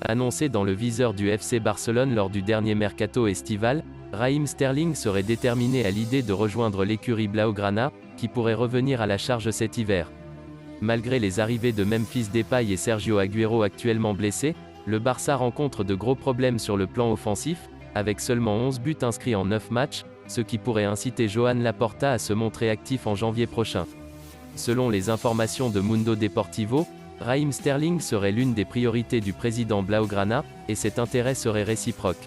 Annoncé dans le viseur du FC Barcelone lors du dernier mercato estival, Raheem Sterling serait déterminé à l'idée de rejoindre l'écurie Blaugrana, qui pourrait revenir à la charge cet hiver. Malgré les arrivées de Memphis Depay et Sergio Agüero actuellement blessés, le Barça rencontre de gros problèmes sur le plan offensif, avec seulement 11 buts inscrits en 9 matchs, ce qui pourrait inciter Joan Laporta à se montrer actif en janvier prochain. Selon les informations de Mundo Deportivo, Raheem Sterling serait l'une des priorités du président Blaugrana, et cet intérêt serait réciproque.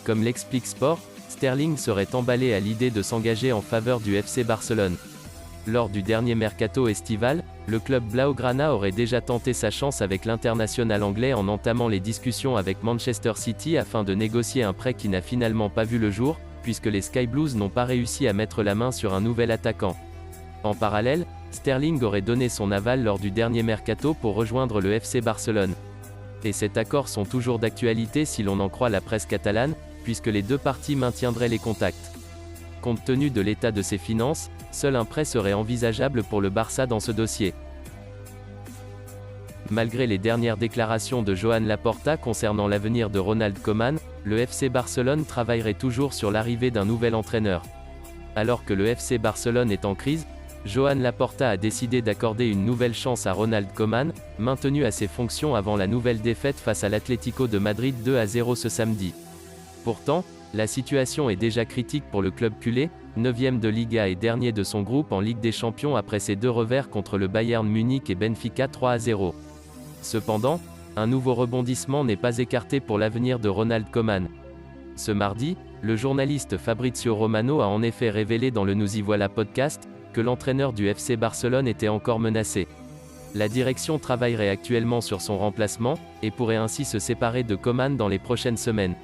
Comme l'explique Sport, Sterling serait emballé à l'idée de s'engager en faveur du FC Barcelone. Lors du dernier mercato estival, le club Blaugrana aurait déjà tenté sa chance avec l'international anglais en entamant les discussions avec Manchester City afin de négocier un prêt qui n'a finalement pas vu le jour, puisque les Sky Blues n'ont pas réussi à mettre la main sur un nouvel attaquant. En parallèle, Sterling aurait donné son aval lors du dernier mercato pour rejoindre le FC Barcelone. Et cet accord sont toujours d'actualité si l'on en croit la presse catalane, puisque les deux parties maintiendraient les contacts. Compte tenu de l'état de ses finances, seul un prêt serait envisageable pour le Barça dans ce dossier. Malgré les dernières déclarations de Joan Laporta concernant l'avenir de Ronald Koeman, le FC Barcelone travaillerait toujours sur l'arrivée d'un nouvel entraîneur. Alors que le FC Barcelone est en crise, Joan Laporta a décidé d'accorder une nouvelle chance à Ronald Koeman, maintenu à ses fonctions avant la nouvelle défaite face à l'Atlético de Madrid 2-0 ce samedi. Pourtant, la situation est déjà critique pour le club culé, 9e de Liga et dernier de son groupe en Ligue des Champions après ses deux revers contre le Bayern Munich et Benfica 3-0. Cependant, un nouveau rebondissement n'est pas écarté pour l'avenir de Ronald Koeman. Ce mardi, le journaliste Fabrizio Romano a en effet révélé dans le Nous y voilà podcast, que l'entraîneur du FC Barcelone était encore menacé. La direction travaillerait actuellement sur son remplacement, et pourrait ainsi se séparer de Koeman dans les prochaines semaines.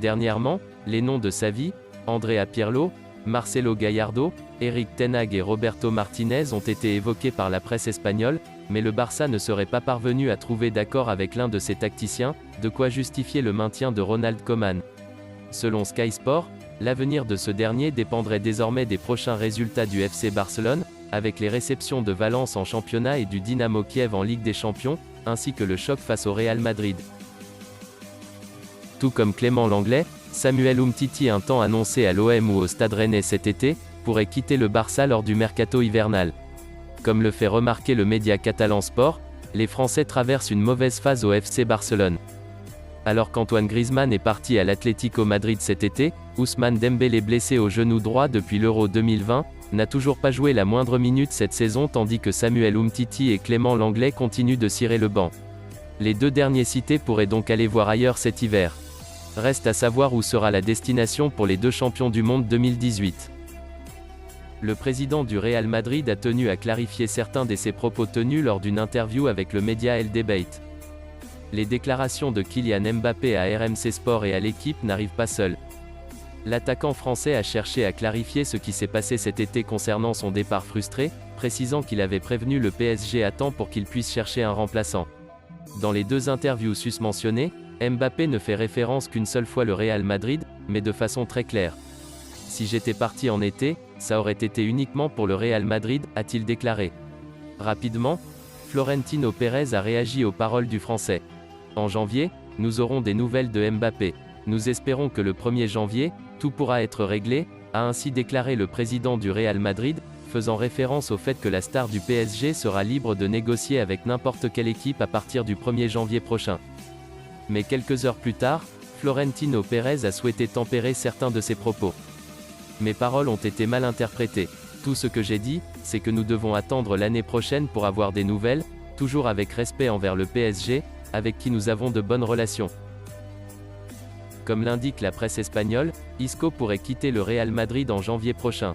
Dernièrement, les noms de Xavi, Andrea Pirlo, Marcelo Gallardo, Eric Ten Hag et Roberto Martinez ont été évoqués par la presse espagnole, mais le Barça ne serait pas parvenu à trouver d'accord avec l'un de ses tacticiens, de quoi justifier le maintien de Ronald Koeman. Selon Sky Sport, l'avenir de ce dernier dépendrait désormais des prochains résultats du FC Barcelone, avec les réceptions de Valence en championnat et du Dynamo Kiev en Ligue des Champions, ainsi que le choc face au Real Madrid. Tout comme Clément Lenglet, Samuel Umtiti, un temps annoncé à l'OM ou au Stade Rennais cet été, pourrait quitter le Barça lors du mercato hivernal. Comme le fait remarquer le média catalan Sport, les Français traversent une mauvaise phase au FC Barcelone. Alors qu'Antoine Griezmann est parti à l'Atlético Madrid cet été, Ousmane Dembélé, blessé au genou droit depuis l'Euro 2020, n'a toujours pas joué la moindre minute cette saison, tandis que Samuel Umtiti et Clément Lenglet continuent de cirer le banc. Les deux derniers cités pourraient donc aller voir ailleurs cet hiver. Reste à savoir où sera la destination pour les deux champions du monde 2018. Le président du Real Madrid a tenu à clarifier certains de ses propos tenus lors d'une interview avec le média El Debate. Les déclarations de Kylian Mbappé à RMC Sport et à l'équipe n'arrivent pas seules. L'attaquant français a cherché à clarifier ce qui s'est passé cet été concernant son départ frustré, précisant qu'il avait prévenu le PSG à temps pour qu'il puisse chercher un remplaçant. Dans les deux interviews susmentionnées, Mbappé ne fait référence qu'une seule fois le Real Madrid, mais de façon très claire. « Si j'étais parti en été, ça aurait été uniquement pour le Real Madrid », a-t-il déclaré. Rapidement, Florentino Pérez a réagi aux paroles du Français. « En janvier, nous aurons des nouvelles de Mbappé. Nous espérons que le 1er janvier, tout pourra être réglé », a ainsi déclaré le président du Real Madrid, faisant référence au fait que la star du PSG sera libre de négocier avec n'importe quelle équipe à partir du 1er janvier prochain. Mais quelques heures plus tard, Florentino Pérez a souhaité tempérer certains de ses propos. « Mes paroles ont été mal interprétées. Tout ce que j'ai dit, c'est que nous devons attendre l'année prochaine pour avoir des nouvelles, toujours avec respect envers le PSG, avec qui nous avons de bonnes relations. » Comme l'indique la presse espagnole, Isco pourrait quitter le Real Madrid en janvier prochain.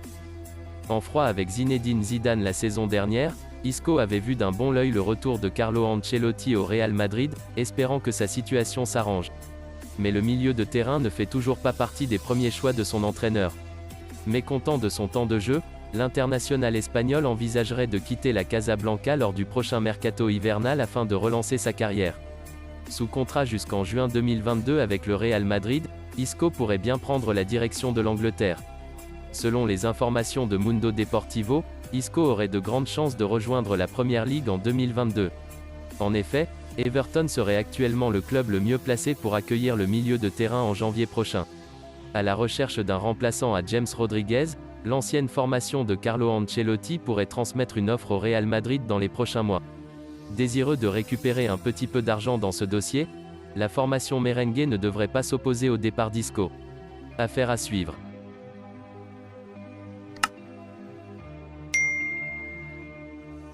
En froid avec Zinedine Zidane la saison dernière, Isco avait vu d'un bon œil le retour de Carlo Ancelotti au Real Madrid, espérant que sa situation s'arrange. Mais le milieu de terrain ne fait toujours pas partie des premiers choix de son entraîneur. Mécontent de son temps de jeu, l'international espagnol envisagerait de quitter la Casablanca lors du prochain mercato hivernal afin de relancer sa carrière. Sous contrat jusqu'en juin 2022 avec le Real Madrid, Isco pourrait bien prendre la direction de l'Angleterre. Selon les informations de Mundo Deportivo, Isco aurait de grandes chances de rejoindre la Première Ligue en 2022. En effet, Everton serait actuellement le club le mieux placé pour accueillir le milieu de terrain en janvier prochain. À la recherche d'un remplaçant à James Rodriguez, l'ancienne formation de Carlo Ancelotti pourrait transmettre une offre au Real Madrid dans les prochains mois. Désireux de récupérer un petit peu d'argent dans ce dossier, la formation merengue ne devrait pas s'opposer au départ d'Isco. Affaire à suivre.